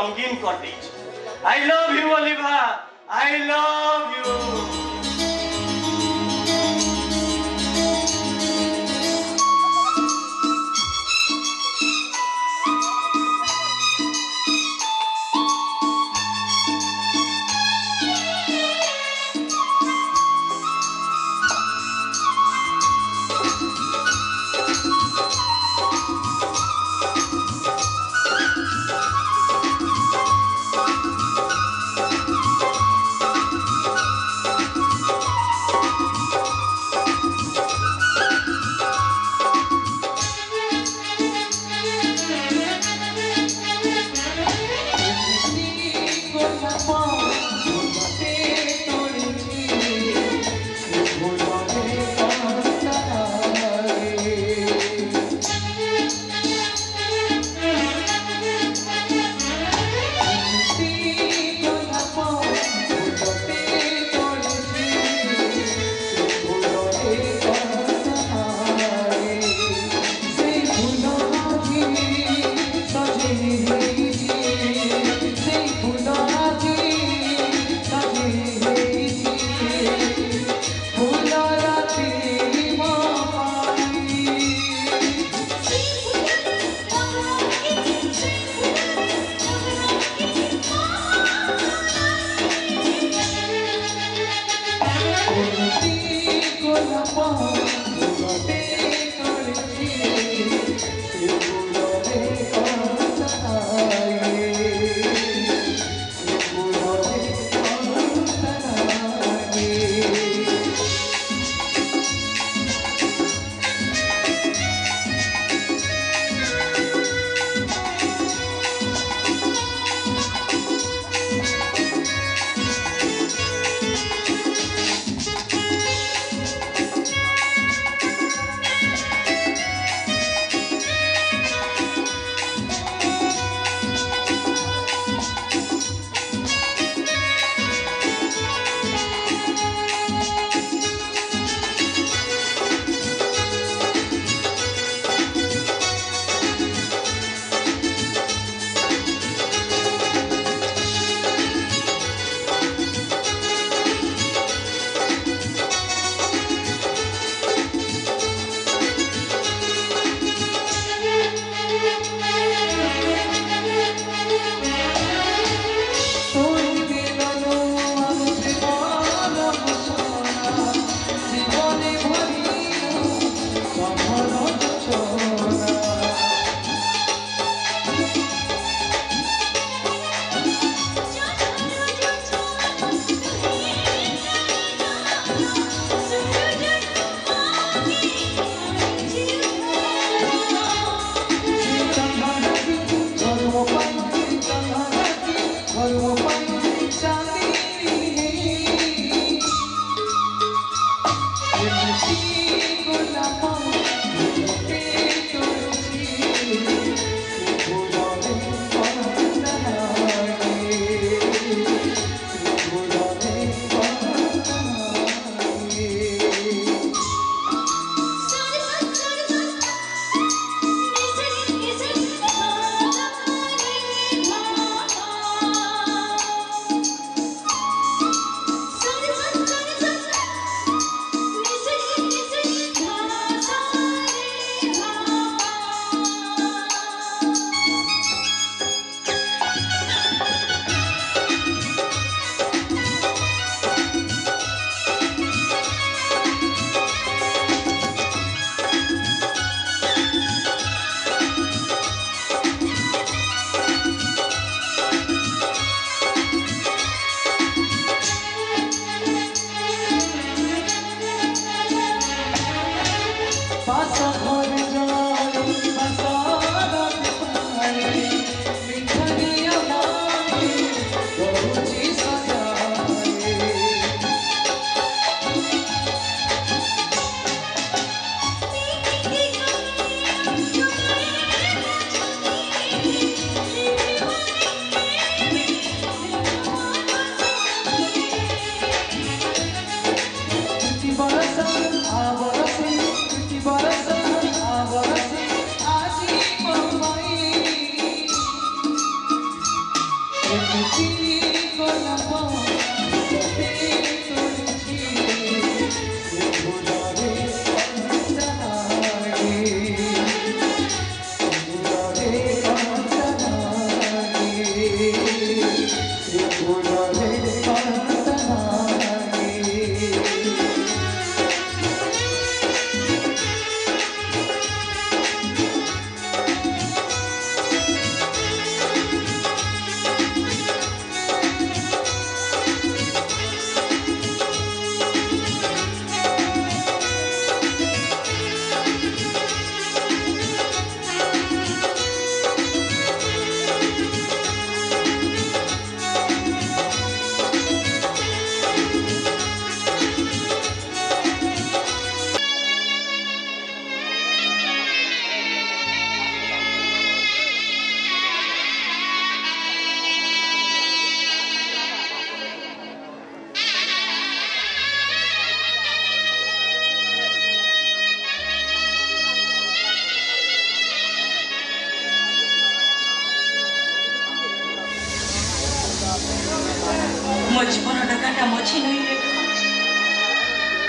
রঙিন cottage. I love you, Oliver. I love you.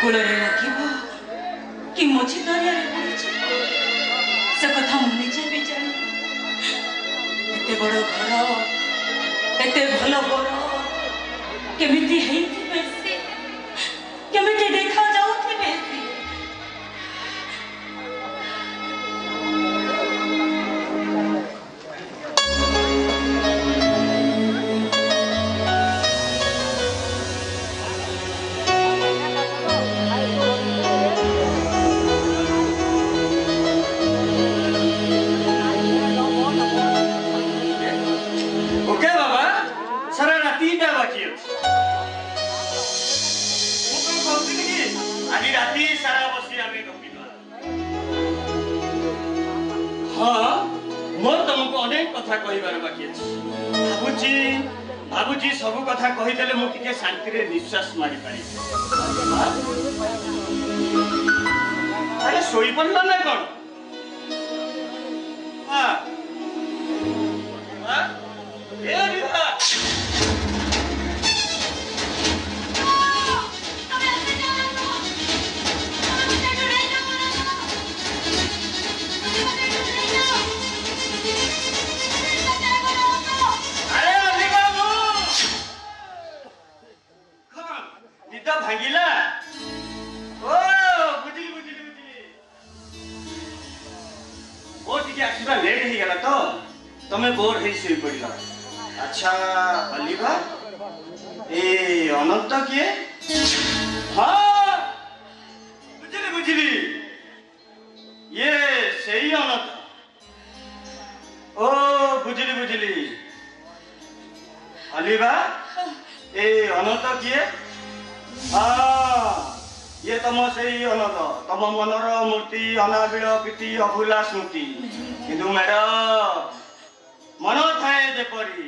କୂଳରେ ରଖିବ କି ମଝି ଦରିଆରେ ପଡ଼ିଯିବ ସେ କଥା ମୁଁ ନିଜେ ବି ଜାଣି। ଏତେ ବଡ଼ ଘର, ଏତେ ଭଲ ବର, କେମିତି ହେଇଥିବେ ସେ, କେମିତି ଦେଖା ଯାଉଥିବେ ସେ। भाबुजी सब कथा कहीदेले मु टिके शांति रे निश्वास मारी पारी। अरे सोई पड़ला ना कौन? हाँ हाँ ए विभा भांगिला ओ बुझिली बुझिली बुझिली ओ टिके आखिबा लेट ही गला तो तमे बोर हे सोई पड़िला। अच्छा अलीबा ए अनंत किए? हाँ बुझिली बुझिली ये सही अनंत। ओ बुझिली बुझिली अलीबा ए अनंत किए? हाँ ये तम से अनंत तम मनर मूर्ति अनाबिल प्रीति अभूला स्मृति किंतु मैडम मन थाए जेपरी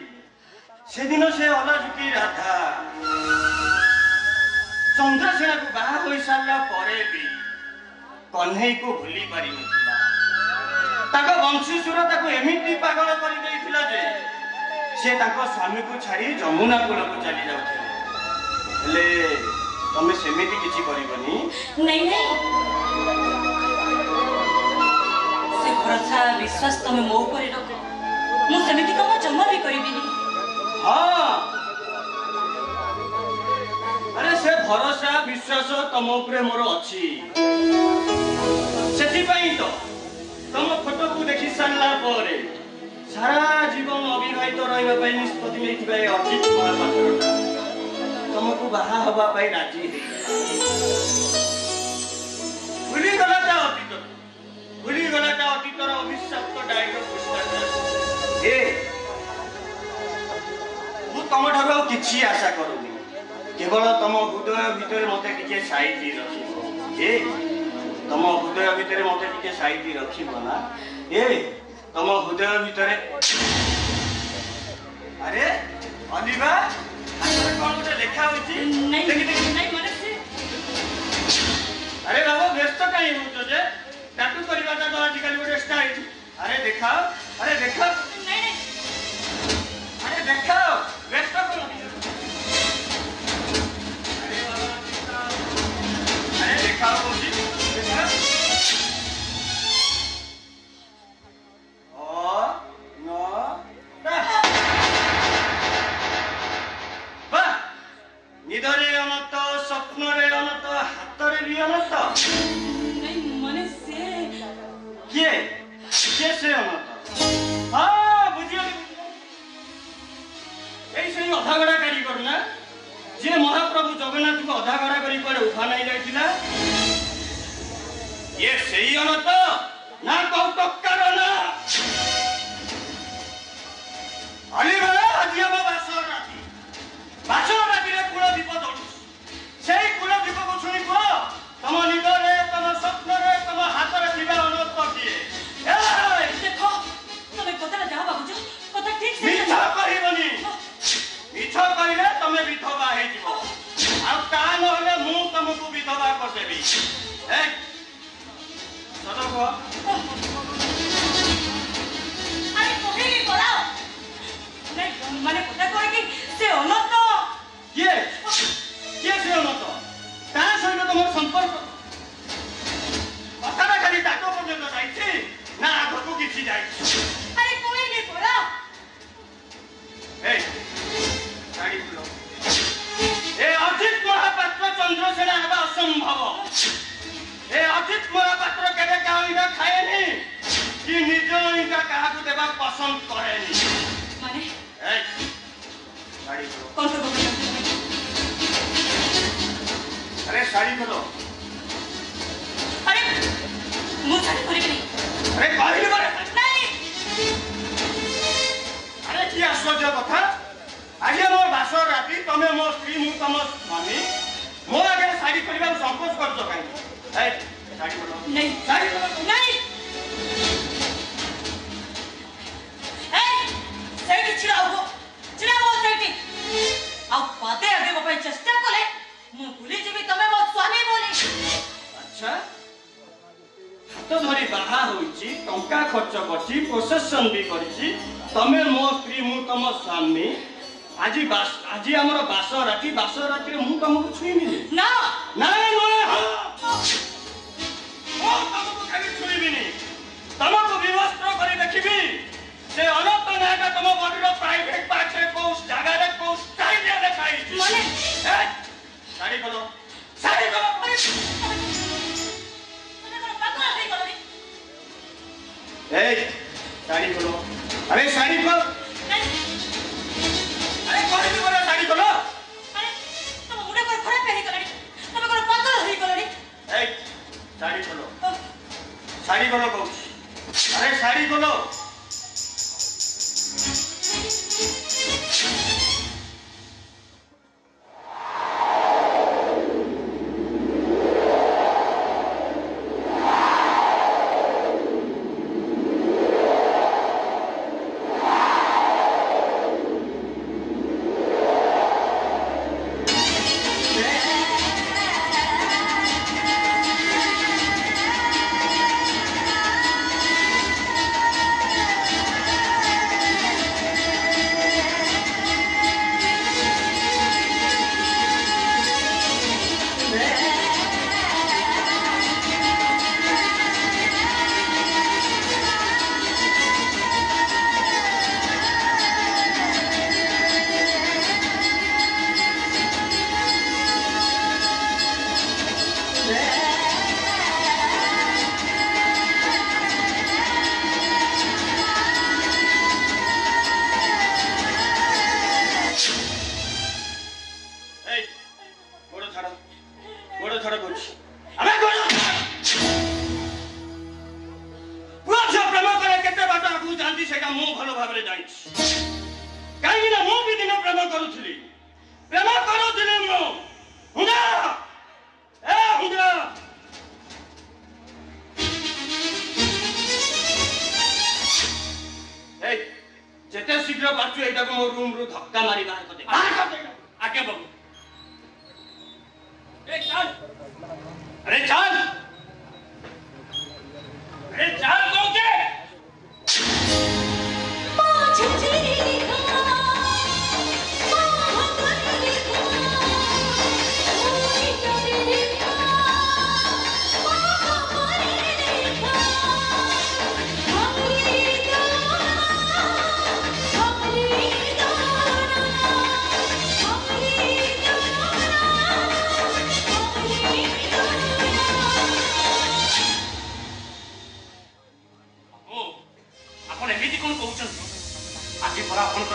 से दिन से अलझुकी राधा चंद्रसेना को बाहा हो सारा परे भी कन्हई को भूली पारि नथिला। ताको वंशीसुर ताको एमिति पागल करि देइथिला जे से ताको स्वामी को छाड़ी जमुना कूल को चली जाउथिले। हेले तमे सेमिति किछि करिबनी? नहीं नहीं से भरोसा विश्वास तमे मो ऊपर रखो मु सेमिति कम जमा भी करिबिनी। हां अरे से भरोसा विश्वास तम ऊपर मोर अछि सेति पई तो तम फोटो को देखि सारला परे सारा जीवन अविवाहित रहइबा पई निष्पत्ति लेथिबा अजित महापात्रटा तुमको बाहा हवा पाई राजी है। भूली गलाटा अतीतर अभिशप्त डायलॉग पुस्तक ए मु तम ठारो किछि आशा करूनी केवल तम हृदय भीतर मते टिके साइती रखिबो। ए तम हृदय भीतर मते टिके साइती रखिबो ना? ए तम हृदय भीतर अरे अनिबा कौन लिखा नहीं नहीं माने से अरे बाबा व्यस्त कहीं हो तो जे टैटू करवाटा तो आजकल गोटे स्टाइल। अरे दिखाओ नहीं नहीं अरे दिखाओ व्यस्त कौन अरे दिखाओ बोली दिखाओ ओ नो निधरे अनंत स्वप्न रे अनंत हाथ रे भी अनंत नहीं माने से किए से अनंत। हाँ बुझियो एई से अधागड़ा कारीगर ना जे महाप्रभु जगन्नाथ को अधागड़ा करी पड़े उठा नहीं जाइथिला ये सही अनंत ना कौतुकार ना अलीबा आज हम बासर राति कूल दीप दौड़ से कूल दीप को शुणी कह तम निदरे तम स्वप्न तम हाथ में अनंत किए देख तमे कथा जा बाबूजी कथा ठीक से मिछ करबनी मिछ करिले तमे विधवा हे जीवो आ ता नहले मु तुमको विधवा कर देबी। ए सदा को अरे कोठी की कराओ नहीं माने कथा करे कि से अनंत ये से अनंत ता सहित तुम संपर्क कथा खाली डाक पर्यंत जाइए ना आगक किसी जाए अरे कोई नहीं बोला गाड़ी खुलो ए अजित महापात्र चंद्रसेना हेबा असंभव ए अजित महापात्र केबे काउंडा खाएनी कि निज इनका काहाकू देबा पसंद करेनी माने ए गाड़ी खुलो कौन सा बोल अरे साड़ी खोलो अरे मुंह साड़ी खोली नहीं अरे कहली मारे नहीं अरे की आश्चर्य कथा आज मो बासर राति तमे मो स्त्री मु तम स्वामी मो आगे साड़ी खोलिबा संकोच करछो काई ए साड़ी खोलो नहीं साड़ी खोलो नहीं ए सेठी छिड़ाओ सेठी अब पाते आगे को चेष्टा कले मु भूली जीवी तमे मो स्वामी बोली अच्छा हाथ धरी बाहा होइची टंका खर्च करची प्रोसेसन भी करची तमे मो स्त्री मु तम स्वामी आज हमर बास राति रे मु तमको छुईमी ना नहीं नय हां ओ तमको खाली छुईबिनी तमको विवस्त्र करी देखिबी से अनंत नायका तम बॉडीर प्राइवेट पार्ट रे को जगह रे को स्टाइल रे देखाई माने ए साड़ी खोलो साड़ी खोलो ए साड़ी खोलो अरे साड़ी खोलो अरे कौन भी बोला साड़ी खोलो अरे तुम मुंडे को खराब पहनी कलड़ी तुम को पागल होई कलड़ी ए साड़ी खोलो कहूँ अरे साड़ी खोलो जेते शीघ्र बाचु एटा को मो रूम रु धक्का मारी बाहर कर दे आके बाबू ए चल अरे चल कहके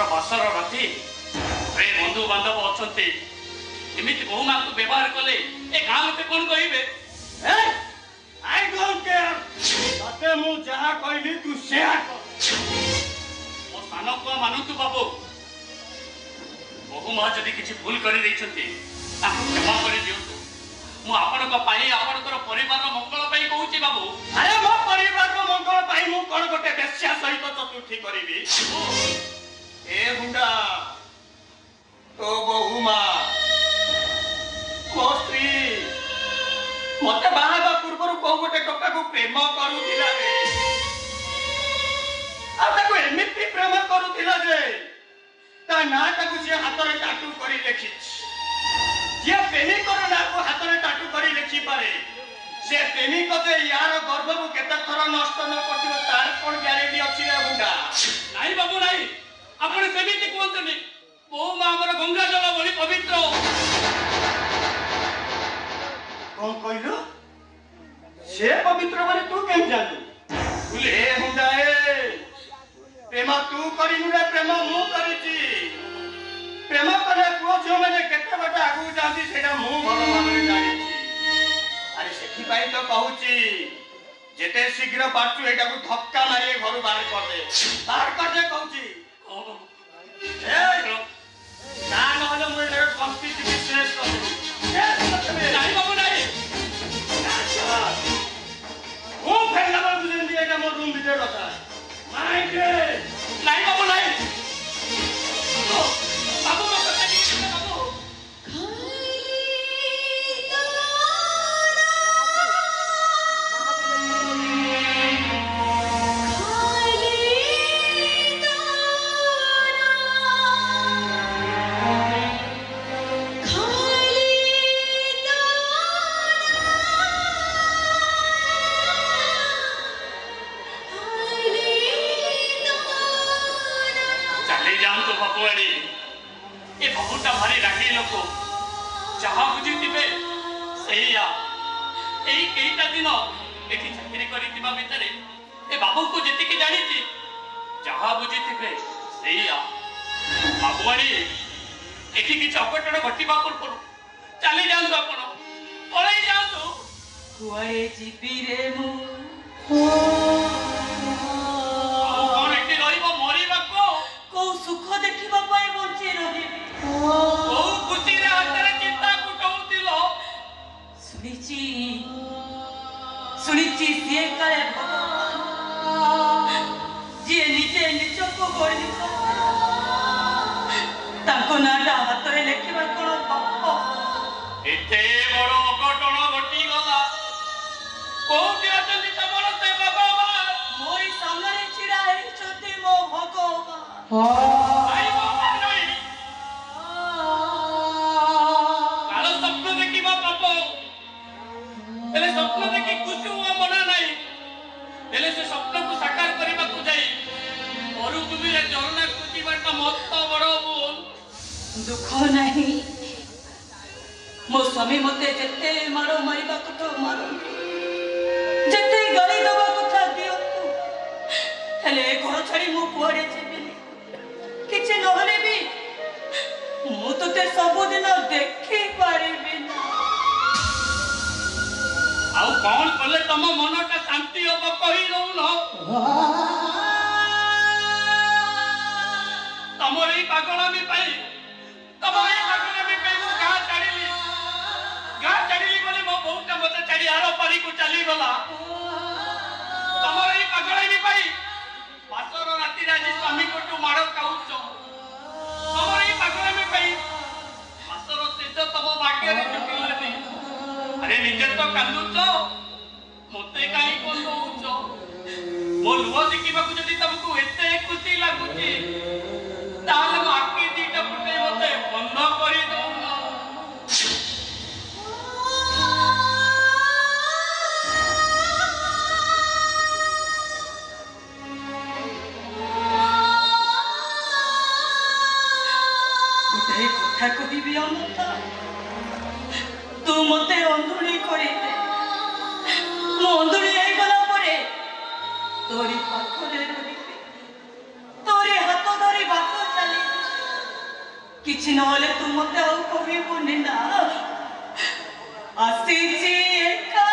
बासर राति बंधु बांधव अच्छा एमती बहु माँ को व्यवहार कले ए गाँव लोके कौन कहे आई डोंट केयर तते मु जहा कहली तू सेहा कर मो सान को मानतु बाबू बहु माँ जदि किछि भूल करि दैछन्ते ताको क्षमा करि दियंतु मु आपन को पाई आपन को परिवार रो मंगल पाई कहूची बाबू अरे मो परिवार रो मंगल पाई मु कोन गोटे बेश्या सहित चतुर्थी करिवि ए हुंडा तो बहु माँ मो स्त्री मते बाहाबा पूर्व कौ गोटे टका को प्रेम करूथिला रे आ ताको एमिति प्रेम करूथिला जे ता ना ताको से हाथ रे टाटू करी लेखिछ जे प्रेमी कर ना को हाथ रे टाटू करी लेखि जे यार गर्भ को केते थर नष्ट न करथिबो तार कोन ग्यारेंटी अछि रे बुडा नहीं बाबू नहीं आपण सेमिति कोंतनी ओ मा हमर गंगा जल बड़ी पवित्र कोन कहिलो से पवित्र बोले तू केम जानू बोले ए हुंडा ए प्रेम तू करिनु रे प्रेम मु करिछि प्रेम करे पुओ झियो माने केते बटा आगु जांती सेटा मु भलो भाबरे जानिछि अरे सेठी पाई तो कहूची जेते शीघ्र पाचू एटा को धक्का मारी घर बाहर कर दे कहूची ए ना नहले मु एटा संस्कृति बिजनेस कर दे नहीं बाबू नहीं ओ फेरला बाबू जेंदी एटा मो रूम भीतर रखा माइक नहीं बाबू नहीं बाबू मो कथा नहीं बाबू ये बहुटा भारी रागी लोक जहा बुझीथिबे सेया एई केइटा दिन एठी चाकरी करितिबा भितरे ए बाबू को जेतिके जानिछि जहा बुझीथिबे सेया बाबूवाणी एठी किछ अघटन घटिबा पूर्व चली जांतु आपण पळै जांतु कुआए जीबी रे मु कोन एठी रहिबो मरिबा को सुख देखिबा पाई बंची रहिबी ओ खुशी रे हातरे चिंता कुटौतिलो सुनिची सिए काले भगवान जे निजे निजको गढ़ी ताको नाटा हातरे लेखिबा कोन पाप एते बड़ अघटन घटी गला कोठी अछंती तमर से भगवान मोरी सामने छिड़ा हेछंती मो भगवान आई भगवान नहीं कालो स्वप्न देखिबा पाप एले स्वप्न देखि खुशी हुआ मना नहीं एले से स्वप्न को साकार करिबा को जाई औरु तुमिरे झरना कुटिबाटा मत बड़ बोल दुख नहीं मो स्वामी मते जेते मारो मारिबा कतो मारो जेते गली दबा कथा दियो हेले घर छाड़ी मो कुआडे जेबिनी किछ नहले भी मु तते सब दिन देखि पारिबि ना आउ कौन कले तम मनटा शांति होब कहि रहू तमरी पागलामी पाई तमरी पागलामी पाई मु गा छाड़िली बोले मो बहुटा मते छाड़ी आरो पारी को चली गला तमरी पागलामी पाई पासर राती राजी स्वामी को तू मारो काउछ तमरी पागलामी पाई पासर तेज तम भाग्य रे चुकिलानी अरे निजे तो कांदुछ मते काई कोन होउछ मो लुआ देखिबा को जदी तुमको एते खुशी लागुची ताले मो आखी दीटा फुटे मते बंद करी दउना गोटे कथा कहिबि अनंत तू मते अंधुणी करी दे मो अंधुणी आई गला परे तोरी पाखरे रहिबि तोरी हाथ धरी बात चली किछि नहले तू मते आ कहिबुनी ना आसीची एका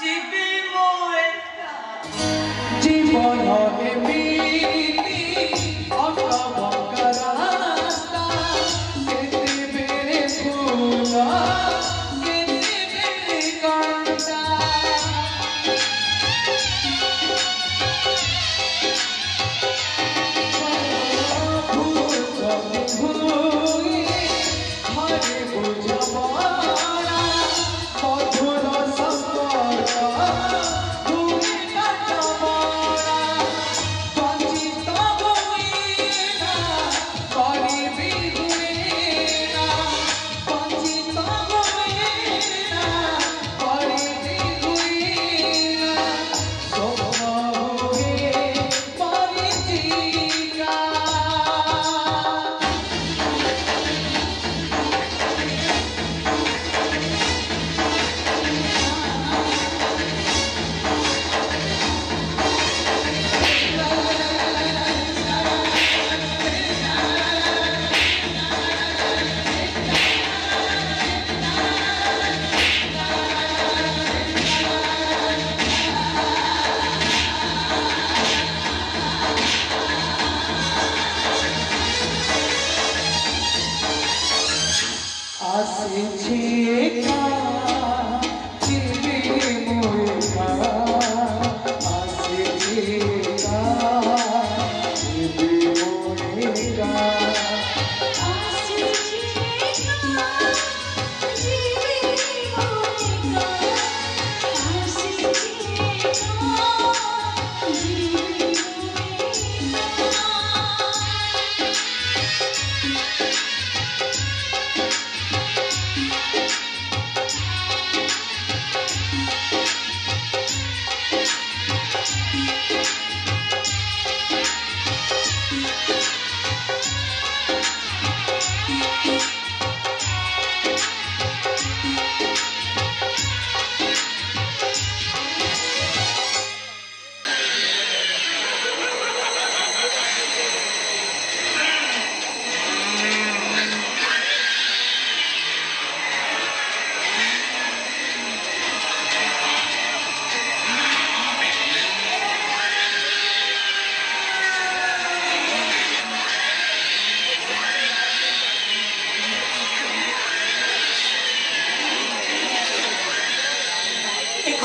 जीबी मो एका जीवन एमिति अकबक रास्ता केते बेरे फूला केते बेरे कांटा भूल भूल हरे बुझवाना एका जीवी मोएका आसिछि एका जीवी मोएका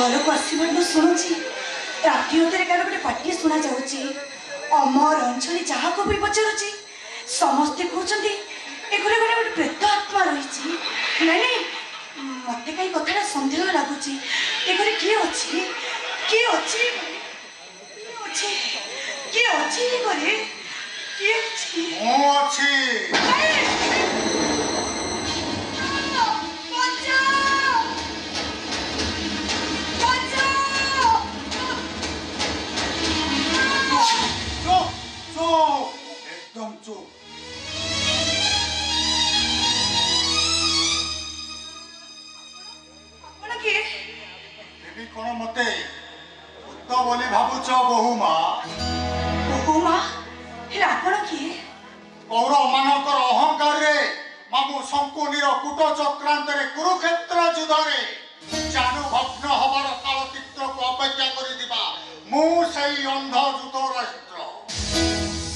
घर को आसवा शुणुची राति अधरे कार गोटे पार्टी शुणा जाऊँगी अमर अंचल जहाँ को भी पचारुची समस्ते कहते ए घरे घरे गोटे प्रेत आत्मा रही नहीं मत कहीं कथा सन्देह लगुच ए घरे किए अच्छी किए अच्छी किए अच्छी घरे किए एकदम चुप देवी कौन मते भूत बोली भावुच बहु माँ आपण किए कौरव मानकर अहंकार रे मामू शंकुनीर कूट चक्रांत कुरुक्षेत्र युद्ध रे जानू भग्न हबार कालचित्र को अपेक्षा करिदिबा मु सही अंध धृतराष्ट्र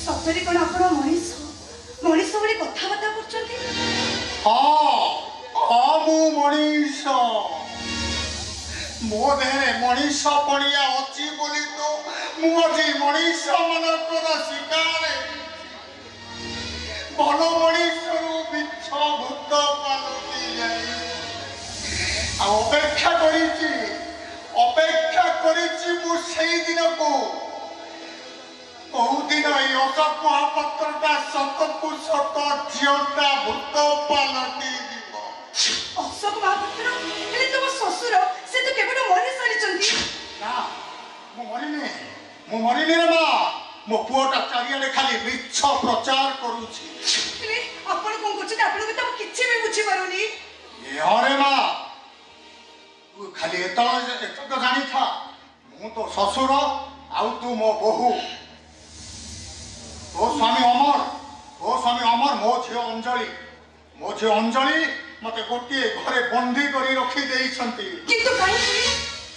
सतरे कौन आपण मनीष मनीष बोली कथबार्ता करछंती हाँ मु मनीष मो देहरे मनीष पड़िया अच्छी बोली तो मु अजी मनीष मनकर शिकार भल मनीष बिछ भूत पालती जाए अपेक्षा करिछि मु सेई दिन को बहु दिन ये अशोक महापत्रटा सतकु सत झीटा भूत पालटी अशोक महापात्र हेले तुम ससुर से तो केवल मरी सारी ना मु मरिनी रे माँ मो पुओटा चारिआडे खाली मिछ प्रचार करूछि हेले आपण कोन करछते आपण के तो किछि भी बुझी पारुनी ए हरे माँ तू खाली एतक जानी था मु तो ससुर आउ तू मो बहु तो स्वामी अमर मो झी अंजलि मते गोटे घरे बंदी करी रखी देइछंती किंतु काहे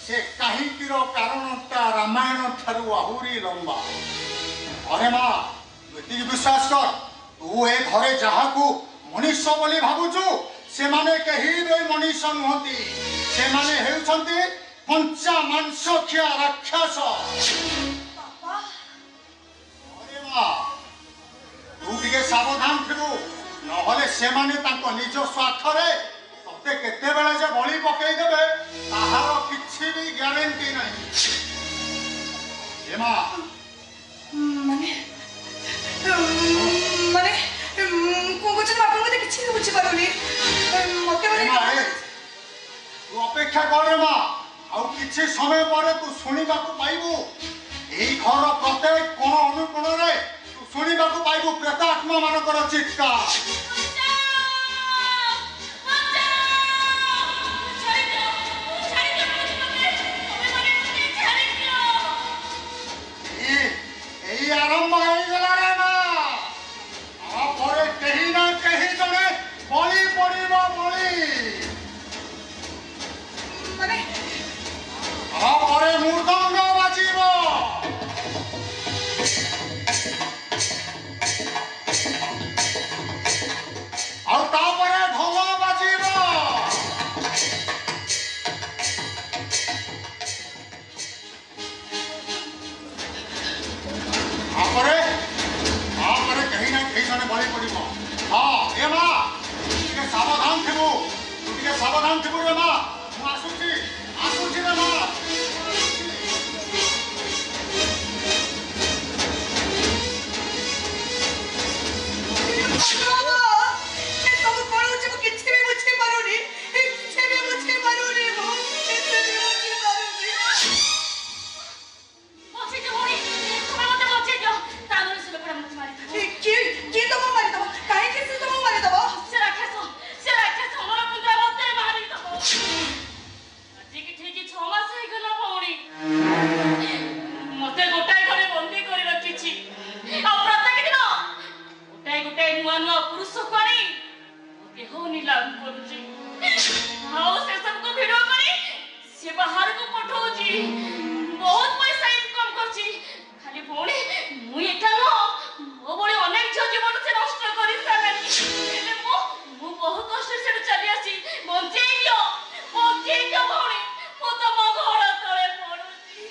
से काहीतिर कारणटा रामायण थारु आहुरी लंबा अरे माँ एति विश्वास कर तू ए घरे जहाकू मनुष्य बोली भाबुछु से माने कहीं भी मनुष्य नुहंती से माने हेउछंती पंचा मांस खिया राक्षस अरे माँ तू टिके सावधान थिबु नहले से माने तांको निज स्वार्थ रे तते केते बेले जे बळी पकेई देबे ताहार किछि भी ग्यारंटी नहीं ए माँ माने माने को कुछ तो आपन को किछि भी बुझी पारुनी मते माने तू अपेक्षा कर रे माँ आउ किछि समय परे तू सुनिबा को पाइबू एई घर प्रत्येक कोण अनुकोण रे तू सुनिबा को पाइबू प्रेतात्मा मानकर चित्कार आरंभ हो गला रे माँ आपरे कहीं ना कहीं जने बलि पड़िबो बलि माने आपरे मृदंग बाजिबो से बाहर को पठाउची बहुत पैसा इनकम करची खाली भौणी मु एटा न मो बड़ी अनेक जीवन से नष्ट करि सालानी हेले मु बहुत कष्ट से चली आसी बंचेई दियो भौणी मो तो मो घर तळे पडुची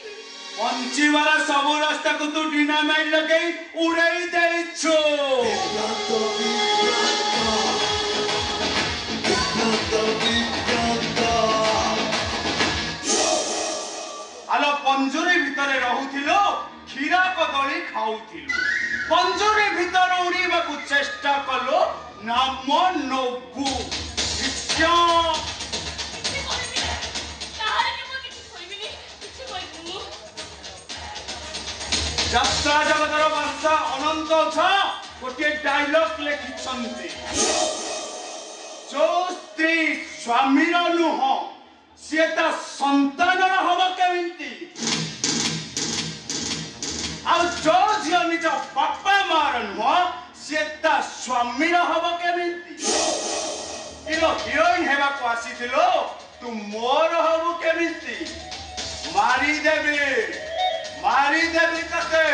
बंचीवाला सब रास्ता को तू डिनामाइट लगई उड़ाई देइछो आलो पंजरी भितरे रहुथिलो खीरा कदली खाउथिलो पंजरी भितर उड़ीबा को चेष्टा कलो नाम नोबु इच्छा যাত্রা জগতর বাদশা অনন্ত ছ গোটিয়ে ডায়লগ লেখিছন্তি जो स्त्री स्वामीर नुह सी ता संतानर हम केमिति आ जो झियो निज बापा मार नुह सी ता स्वामीर हम केमिति इलो हिरोइन हेबा को आसीथिलो तू मोर हम केमिति मारी देवी तते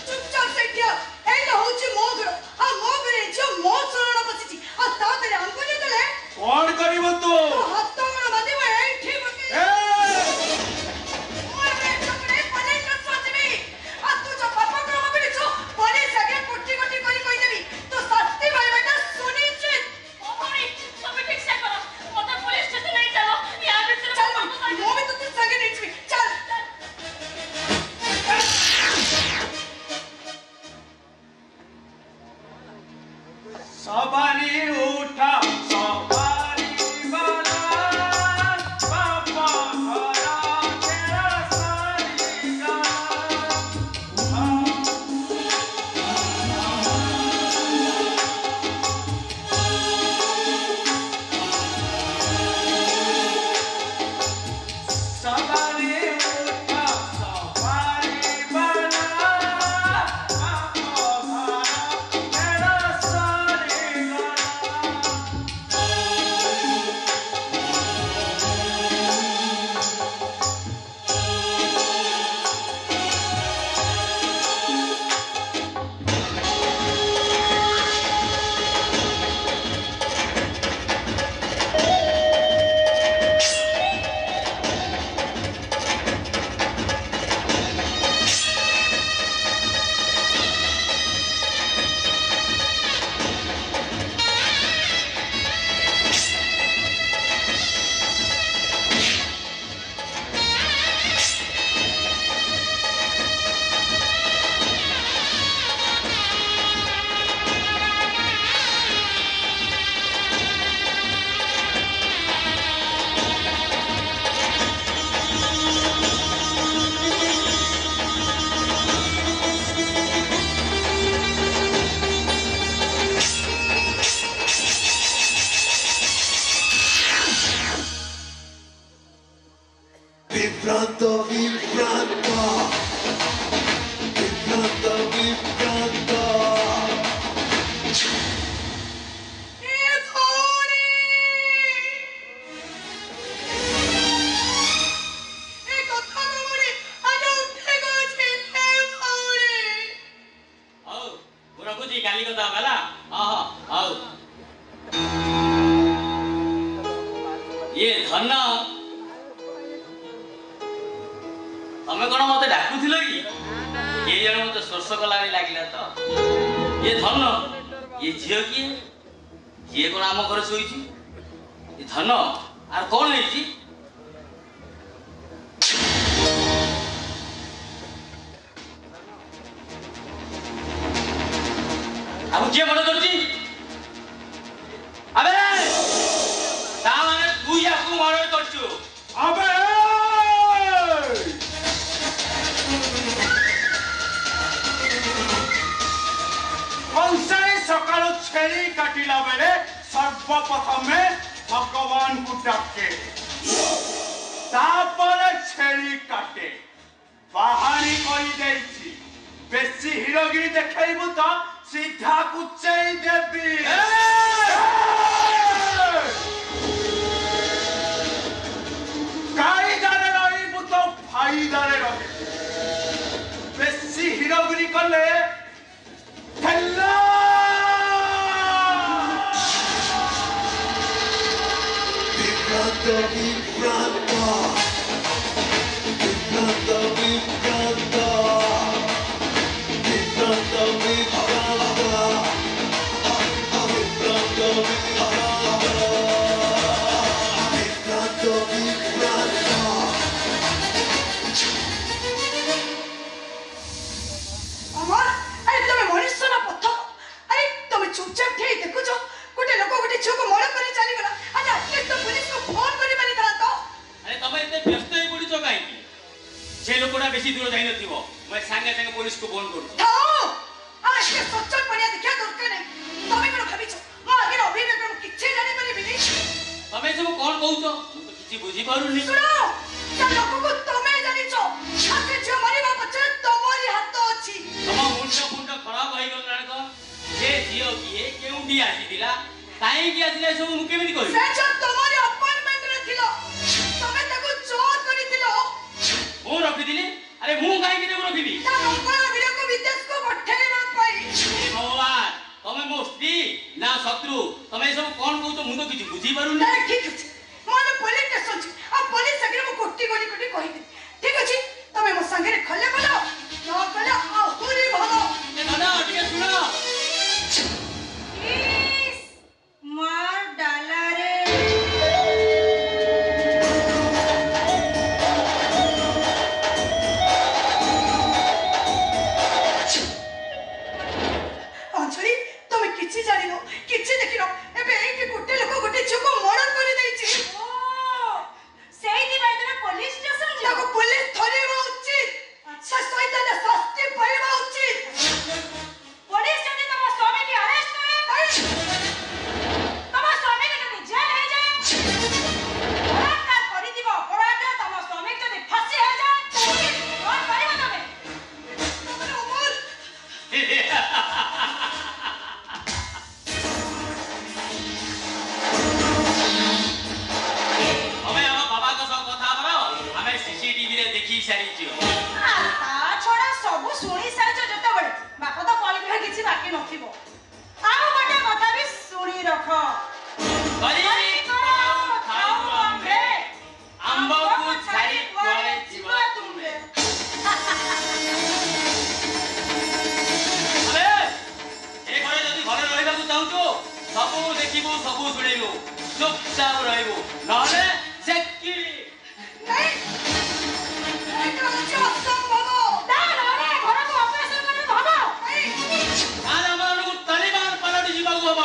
चुपचाप सेठिया एटा होची मोगर आ मोगरे जो मो शरण बसिची आ तातरे हमको जेतले कौन करिवो तू हाथ मन मते में एठी बके ए ओए रे चपरे पने न सोचबी आ तू जो पापा क्रम बिले जो पने सगे कोटी कोटी कहि देबी तो सस्ती भाई बेटा सुनी चे ओ भौणी सब ठीक से करो मते पुलिस स्टेशन नहीं चलो या भीतर चल मो भी तो तू सगे नीचबी चल सवारी उठा सवारी वाला पापा हरा तेरा सारी गाना सवारी उठा सवारी वाला पापा हरा तेरा सारी गाना Vibrando, vibrando, vibrando, vibrando. ए भौणी ए कथा भौणी आज उठे गछि ए भौणी आओ रखुची काली कथा बेला आओ ये धन तमें कौन मत डाकुल कि ये जन मत स्पर्श कला लगे तो ये धन ये झील किए किए कौन आम घर शोची ये धन आर कौन नहीं अब किए बड़ कर अबे ता माने तू या तू मर्डर करछु अबे कंसाई सकाल छेली काटिला बेले सर्वप्रथमे भगवान को डाके तापर छेली काटे बाहानी करी देछि बेसी हिरोगिरी देखाइबु तो सीधा कुचेई देबी अमर अरे तुम्हें मनुष्य ना पत्थर अरे तुम्हें चुपचाप ठेई देखो जो गोटे लोक गोटे झील को मर्डर कर चली गला अच्छा एटलीस्ट तो पुलिस को फोन करी पारि था तो अरे तमे एते व्यस्त होई पड़िछो काई से लोकड़ा बेसी दूर जाई नथिबो मैं संगे संगे पुलिस को फोन करू थाओ आज के सच्चर पड़िया देखिया दरकार नहीं तुम्हें कोन भाबिछो मो आगे अभिनय को किछे जानि परिबिनी तमे सब कोन कहउछो मु तो किछि बुझी पारुनी सुनो त्या लोक को तुम्हें जानिछो छाते जो मरिबा पछे तमोरी हाथ अछि तम मुंड खराब होई गल नाको जे जियो किए केउंडी आसी दिला काई कि आसिला सब मु केमिति कहि से जो तमोरी अपॉइंटमेंट रे थिलो तमे ताको चोर करिथिलो मु रखि दिली अरे मु काई कि रे रखिबी ता नंबर वीडियो को विदेश को पठेइबा पई हे भगवान तमे मो स्त्री ना शत्रु तमे सब कोन कहउछो मु तो किछि बुझी पारुनी तारे ठीक अछि मोने पुलिस स्टेशन छी आ पुलिस सगरे मु कोट्टी कोटी कहि दे ठीक अछि तमे मो संगे रे खले बोलो न कले आहुरी भलो ए दादा ठीक सुनो प्लीज मार डाला रे अंजलि तमे किछि जानिनो किछि देखिनो एबे एके गोटे लोक गोटे झील को मर्डर करि दैछि ओ सेही दिबाई तमे पुलिस स्टेशन जा ताको पुलिस धरिबा उचित अच्छा सहित शास्ति पाइबा उचित पुलिस जदी तम स्वामी की अरेस्ट करे तम स्वामी के जदी जेल हे जाए बलात्कार करि दिबो अपराध तम स्वामी जदी फांसी हे जाए कोन करिबो तमे तमे अमर हमें हम बाबा का सब कथा बरो हमें सीसीटीवी रे देखि सारी छियो ता छोड़ा सब सुनी सारिଛ ଯେତେବେଳେ ବାପ ତ କହିବେ କିଛି ବାକି ନଥିବ ଆଉ ଗୋଟେ କଥା ବି ଶୁଣି ରଖ ଗରିବି ଖାଉ ଆମ୍ବେ ଆମ୍ବକୁ ଛାଡ଼ି କୁଆଡ଼େ ଯିବ ତୁମେ ଆରେ ଏ ଘରେ ଯଦି ଘରେ ରହିବାକୁ ଚାହୁଁଛୁ ସବୁ ଦେଖିବୁ ସବୁ ଶୁଣିବୁ ଚୁପଚାପ ରହିବୁ ନହେଲେ ସେକିରି नहीं एटा अछि असंभव ତା ନହେଲେ ଘରକୁ ଅପରେସନ କରିବାକୁ ହବ नहीं ଆରେ ଆମମାନଙ୍କୁ ତାଲିବାନ ପାଲଟି ଯିବାକୁ ହବ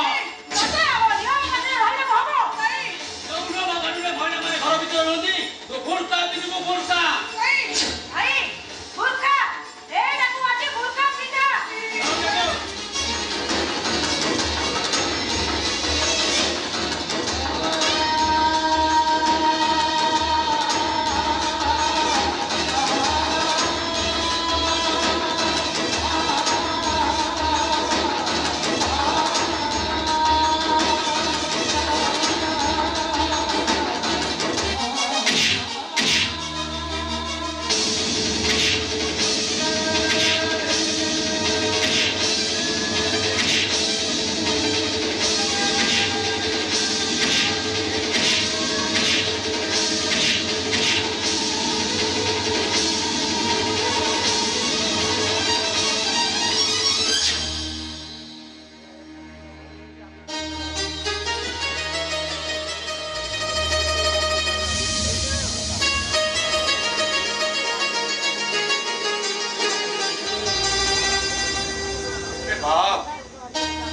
ତତେ ଆମ ନିୟମ ମଧ୍ୟରେ ରହିବାକୁ ହବ नहीं ଯୋଉନ ବାଗାନରେ ମହିଳାମାନେ ଘର ଭିତରେ ରହନ୍ତି ତ ଗୁର୍ଖା ପିନ୍ଧିବୁ ଗୁର୍ଖା नहीं ଆଇ ବୁର୍ଖା ଏଟାକୁ ଆଜି ବୁର୍ଖା ପିନ୍ଧା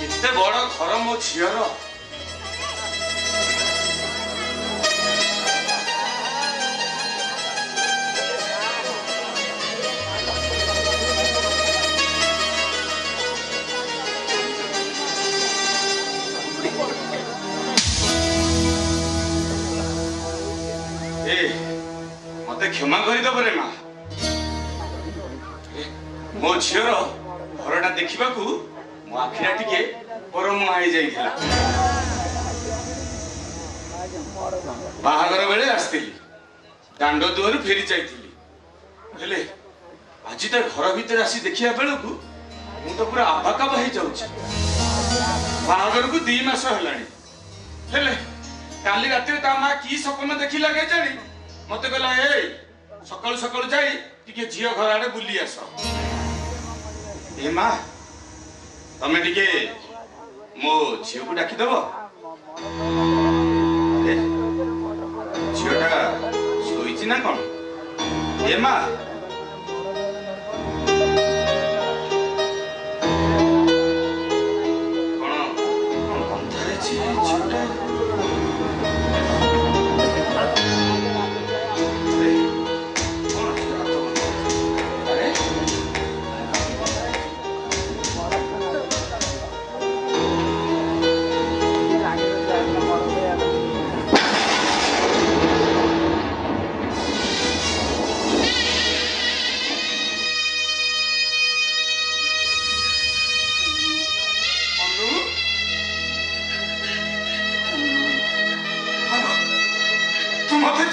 एते बड़ घर मो झीर मते क्षमा करदब रे माँ मो झीर घरटा देखा मो आखिरा टिके परमुहा जाइथिला बाहागर बेले आसथिली दांड दुआर फेरी जाइथिली हेले आज ता घर भीतर आसी देखिया बेलकू मु तो पूरा आबाका बही जाउछि बाहागर को 2 मास हेलानी हेले ता काली राति ता माँ की सपन देखी लगे जानी मत कहला ए सकाळु सकाळु जाई टिके झियो घर आड़े बुली आस ए माँ तमे टिके मो झियो को डाकी दबो झियोटा शोइछि ना कोन ए माँ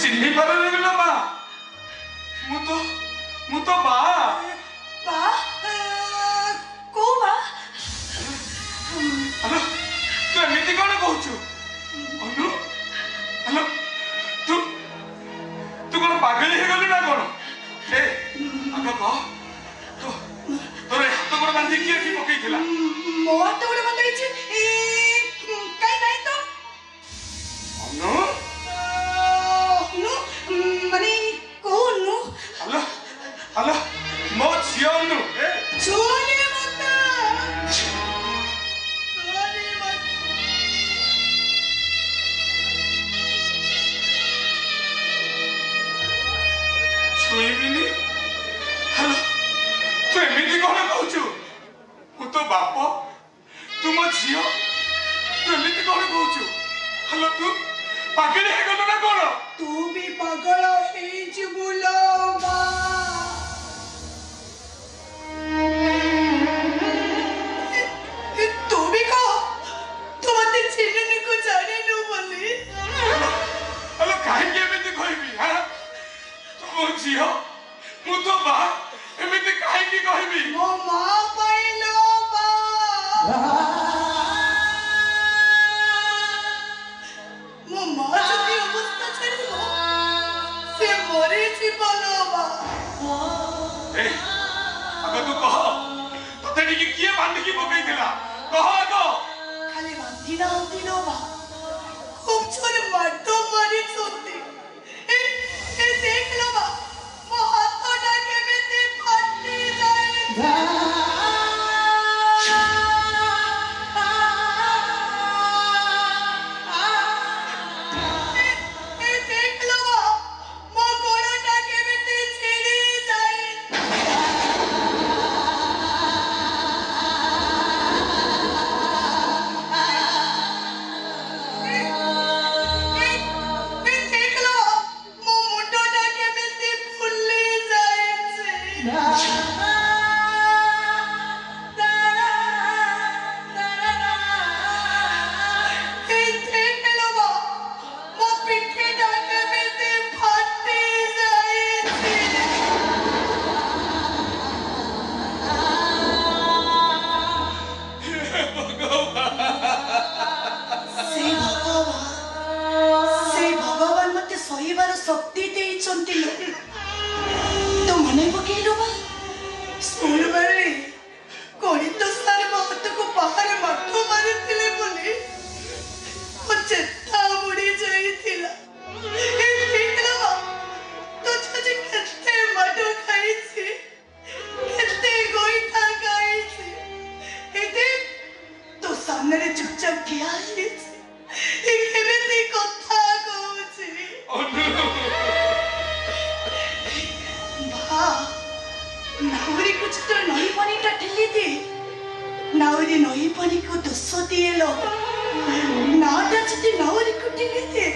चिन्ही पारे लगलो माँ मु तो बा बा को बा हेलो तू एमिति कोन कहूछु अनु हेलो तू कोन पागल हे गलु ना कोन ए आको कह तो तोरे हाथ गोड़ बांधी के की पकईथिला मो हाथ गोड़ बांधी छी काई नाही तो अनु मने कोनु हेलो मो झियोनु ए छोने मत छुईबिनी हेलो तू एमिति कोन कहूछु मु तो बाप तू मो झियो तू एमिति कोन कहूछु हेलो तू पागल हे गलु ना कोन तू भी पागल है बुलो बा तू भी को तू मते चिन्हने को जाने नु बोले हेलो काहे के एमिति कहबी हां तू मो झियो मु तो बा एमिति काहे की कहबी मो मां पाइलो बा मो मां जति अवस्था छरिबो से मोरे जीवनो बा ए अगर तू कह तते टिके किए बांध की पकईथिला कह आगो खाली बांधी ना दिनो बा खूब छोरे माटो मारी सोते ए देख लो बा मो हाथ डाके में ते फाटी जाए देख लो बा मो गोड़ो डाके में ते छिड़ी जाए देख लो मो मुंडो डाके में ते फुल्ली जाए देख लो बा मो पिठे डाके में ते फाटी जाए से भगवान मते सहीबार शक्ति देइचंती लो तो मने पकेइलो बा स्कूल बारे गणित सर महत को बाहर माठो मारिथिले बोली ओ चेता बुड़ी जाइथिला ए देखला बा तो छजे केते माठो खाइछि केते गोइठा खाइछि ए देख तो सामने रे चुपचाप किया है ए केमिति कथा कहउछि बा नाउरी कुछ तो नहीं पानी का ठेली थी नाउरी नहीं पानी को दोसो दिए लो नाटा चिति नाउरी को ठेली थी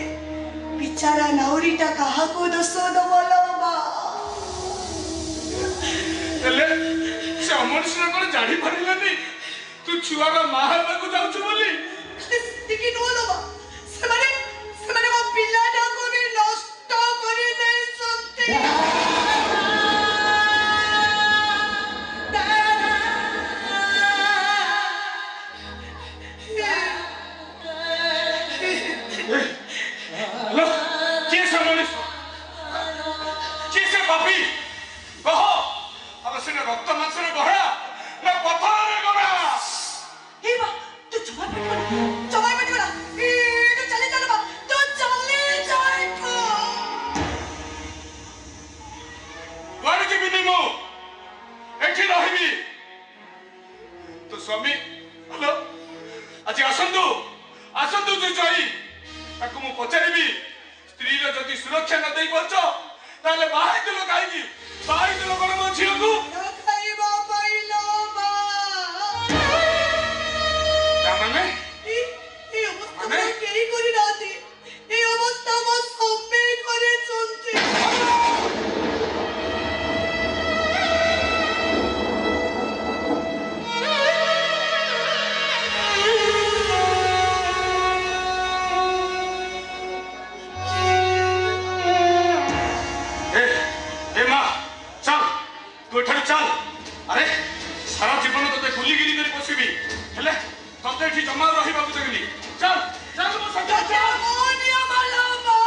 बेचारा नाउरी टा कहा को दोसो दबलो बा हेले से अमनुष्य कोन जाडी परिलानी तू छुआर मां हेबाकू जाउछु बोली देखि नोलो बा से को पिला डा को भी नष्ट करि दे संते बुझुछु चोई ताको मु पचारिबी स्त्री रो जदी सुरक्षा न देई पछ ताले बाहाई दिलो काईकी बाहाई दिलो कोन मो झियो को खाइबा पाइलो बा तामाने এই অবস্থা কেই করি রাতে এই অবস্থা আমার সবে করে চলতে ए मां चल तू एठार चल अरे सारा जीवन तते गुलीगिरी करी बसिबी हेले तते एठी जमा रहिबा को देगली चल चल मो संगे चल ओनिया मालबा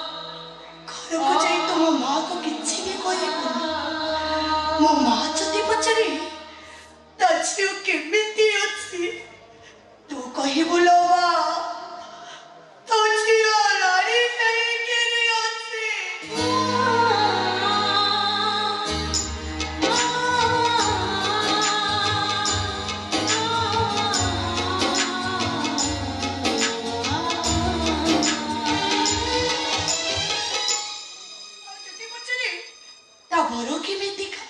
घरको जाई तो मो माँ को किछि भी कहबो मो माँ जति पचरी ता झियो केमिति अछि तू कहबो लोबा तो झियो रानी कहि केने अछि जति पचरी ता बरो केमिति का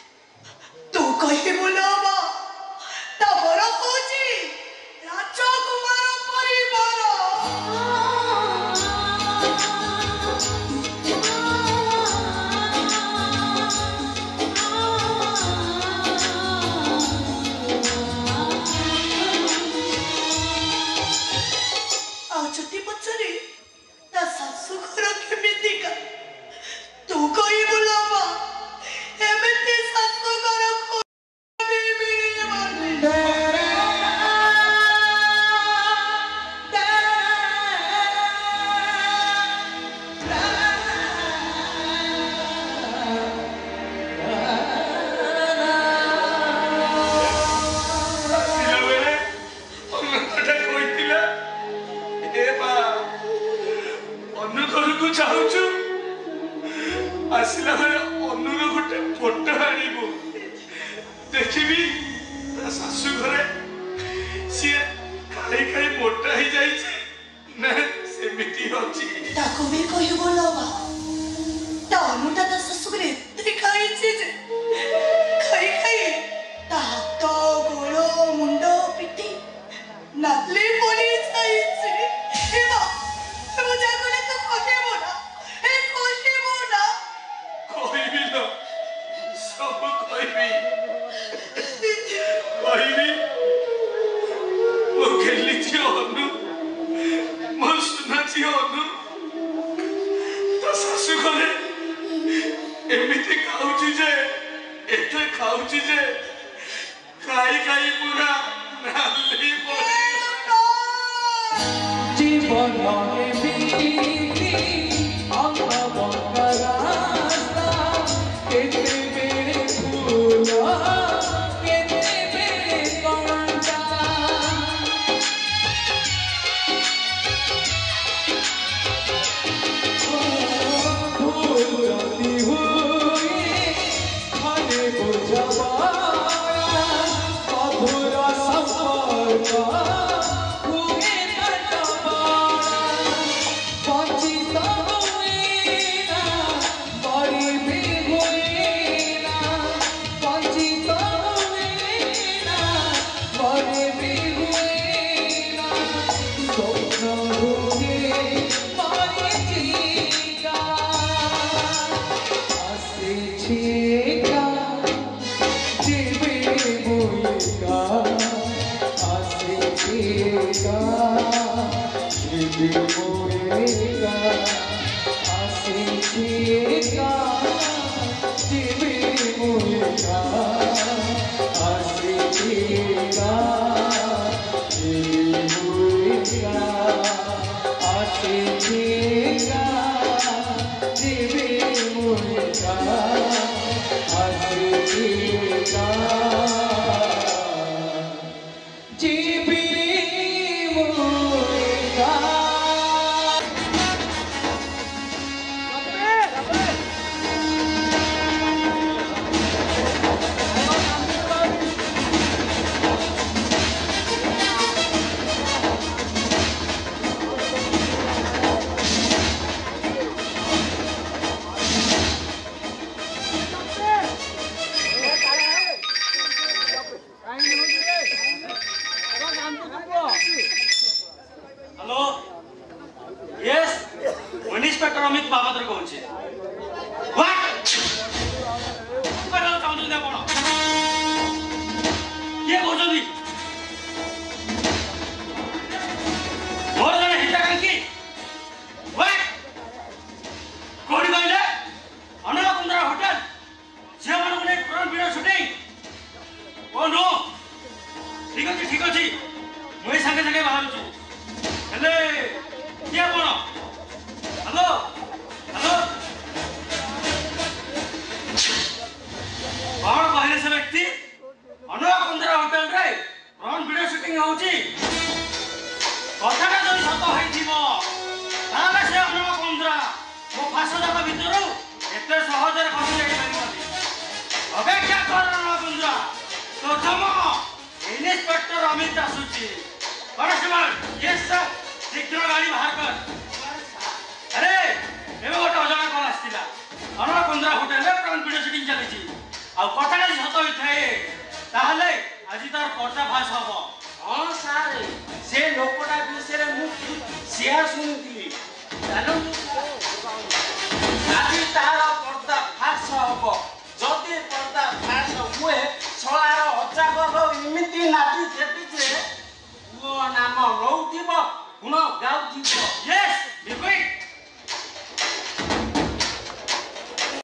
तू कहबो लोबा ता बरो होची राजकुमार परिवार ଆଉ ଯଦି ପଚାରେ ତା ଶାଶୁ ଘର କେମିତିକା ତୁ କହିବୁ ଲୋ ମା ଏମିତି ଶାଶୁ ଘର ଆସିଲା ବେଳେ ଅନୁକଟା କହିଥିଲା ଏ ମା ଅନୁ ଘରକୁ ଯାଉଛୁ ଆସିଲା ବେଳେ ଅନୁର ଗୋଟେ ଫଟୋ ଆଣିବୁ ଦେଖିବି ତା ଶାଶୁ ଘରେ ସିଏ ଖାଇ ଖାଇ ମୋଟା ହେଇଯାଇଛି ନା ସେମିତି ଅଛି ତାକୁ ବି କହିବୁ ଲୋ ମା ତା ଅନୁଟା ତା ଶାଶୁ ଘରେ ଏତେ ଖାଇଛି ଯେ ଖାଇ ଖାଇ ତା ହାତ ଗୋଡ଼ ମୁଣ୍ଡ ପିଠି ନାଲି ପଡ଼ି ଯାଇଛି ଏ ମା ମୁଁ ଜାଗରେ ତୁ କହିବୁ ନା ଏ କହିବୁ ନା କହିବି ଲୋ ସବୁ କହିବି କହିବି ମୋ ଗେଲି ଝିଅ ଅନୁ ମୋ ସୁନା ଝିଅ ଅନୁ ତା ଶାଶୁ ଘରେ ଏମିତି ଖାଉଛି ଯେ ଏତେ ଖାଉଛି ଯେ ଖାଇ ଖାଇ ପୁରା ନାଲି ପଡ଼ି জীবন এমিতি অঙ্গবঙ্গ রাস্তা কেতে বেড়ে ফুল কেতে বেড়ে কণ্টা ভুল যদি হুয়ে মনে বুঝবা অধুর সম্পর্ক হুয়ে কাটবা বঞ্চিত হুয়ে না গরিবী হুয়ে না বঞ্চিত হুয়ে না গরিবী হুয়ে না স্বপ্ন হুয়ে মরিচিকা আসিছিকা জীবে বইকা আসিছিকা জীবে বইকা আসিছিকা জীবে বইকা আসিছিকা জীবে বইকা আসিছিকা জীবে বইকা আসিছিকা জীবে বইকা ଅଛି ମୁଁ ଏଇ ସାଙ୍ଗେ ସାଙ୍ଗେ ବାହାରୁଛୁ ହେଲେ କିଏ ଆପଣ ହ୍ୟାଲୋ ହ୍ୟାଲୋ କଣ କହିଲେ ସେ ବ୍ୟକ୍ତି ଅନୁଭବ କୁନ୍ଦରା ହୋଟେଲରେ ଫ୍ରଣ୍ଟ ଭିଡିଓ ସୁଟିଂ ହଉଛି କଥାଟା ଯଦି ସତ ହେଇଥିବ ତାହେଲେ ସେ ଅନୁଭବ କୁନ୍ଦରା ମୋ ଫାଶଯାକ ଭିତରୁ ଏତେ ସହଜରେ ଖସି ଯାଇପାରିବନି ଅପେକ୍ଷା କର ଅନୁଭବ କୁନ୍ଦରା ପ୍ରଥମ ଇନ୍ସପେକ୍ଟର ଅମିତ ଆସୁଛି କନେଷ୍ଟବଳ ୟେସ୍ ସାର୍ ଶୀଘ୍ର ଗାଡ଼ି ବାହାର କର ଆରେ ଏବେ ଗୋଟେ ଅଜଣା କଲ୍ ଆସିଥିଲା ଅନୁଭବ କୁନ୍ଦରା ହୋଟେଲରେ ଫ୍ରଣ୍ଟ ଭିଡିଓ ସୁଟିଂ ଚାଲିଛି ଆଉ କଥାଟା ଯଦି ସତ ହୋଇଥାଏ ତାହେଲେ ଆଜି ତାର ପର୍ଦ୍ଦାଫାଶ ହବ ହଁ ସାର୍ ସେ ଲୋକଟା ବିଷୟରେ ମୁଁ ସେୟା ଶୁଣିଥିଲି ଆଜି ତାର ପର୍ଦ୍ଦାଫାଶ ହବ ଯଦି ପର୍ଦ୍ଦାଫାଶ ହୁଏ ଶଳାର ଅଜାଗର ଏମିତି ନାଚି ଛେଟିছে ପୁଅ ନାମ ନଉଥିବ ଗୁଣ ଗାଉଥିବ